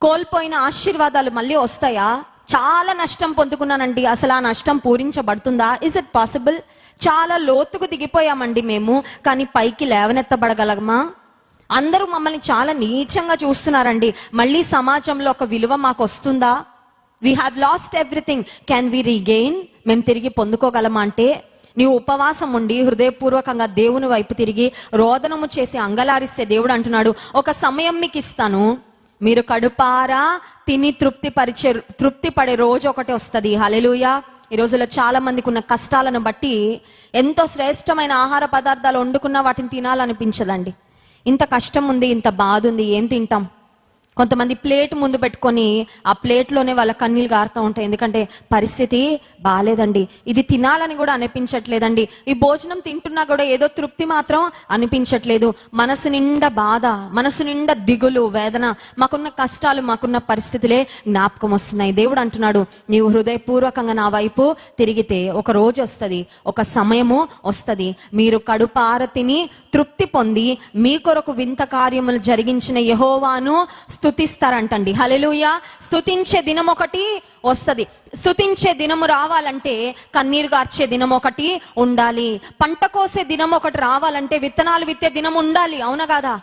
కోల్పోయిన ఆశీర్వాదాలు మళ్ళీ వస్తాయా? చాలా నష్టం పొందుకున్నానండి, అసలు ఆ నష్టం పూరించబడుతుందా? Is it possible? చాలా లోతుకు దిగిపోయామండి మేము, కానీ పైకి లేవనెత్తబడగలమా? అందరూ మమ్మల్ని చాలా నీచంగా చూస్తున్నారండి, మళ్ళీ సమాజంలో ఒక విలువ మాకు వస్తుందా? We have lost everything, can we regain? మేము తిరిగి పొందుకోగలమా? అంటే నీవు ఉపవాసం ఉండి హృదయపూర్వకంగా దేవుని వైపు తిరిగి రోదనము చేసి అంగలారిస్తే దేవుడు అంటున్నాడు, ఒక సమయం మీకు ఇస్తాను, మీరు కడుపారా తిని తృప్తి పడే రోజు ఒకటి వస్తుంది. హల్లెలూయా. ఈ రోజుల్లో చాలా మందికి ఉన్న కష్టాలను బట్టి ఎంతో శ్రేష్టమైన ఆహార పదార్థాలు వండుకున్నా వాటిని తినాలనిపించదండి. ఇంత కష్టం ఉంది, ఇంత బాధ ఉంది, ఏం తింటాం? కొంతమంది ప్లేట్ ముందు పెట్టుకొని ఆ ప్లేట్లోనే వాళ్ళ కన్నీళ్ళు గారుతూ ఉంటాయి, ఎందుకంటే పరిస్థితి బాగాలేదండి. ఇది తినాలని కూడా అనిపించట్లేదండి, ఈ భోజనం తింటున్నా కూడా ఏదో తృప్తి మాత్రం అనిపించట్లేదు. మనసు నిండా బాధ, మనసు నిండా దిగులు, వేదన, మాకున్న కష్టాలు, మాకున్న పరిస్థితులే జ్ఞాపకం వస్తున్నాయి. దేవుడు అంటున్నాడు, నీవు హృదయపూర్వకంగా నా వైపు తిరిగితే ఒక రోజు వస్తుంది, ఒక సమయము వస్తుంది, మీరు కడుపార తిని తృప్తి పొంది మీ కొరకు వింత కార్యములు జరిగించిన యెహోవాను స్తుతిస్తారంటండి. హల్లెలూయా. స్తుతించే దినం ఒకటి వస్తుంది. స్తుతించే దినము రావాలంటే కన్నీరు గార్చే దినం ఒకటి ఉండాలి. పంట కోసే దినం ఒకటి రావాలంటే విత్తనాలు విత్తే దినం ఉండాలి. అవునా కాదా?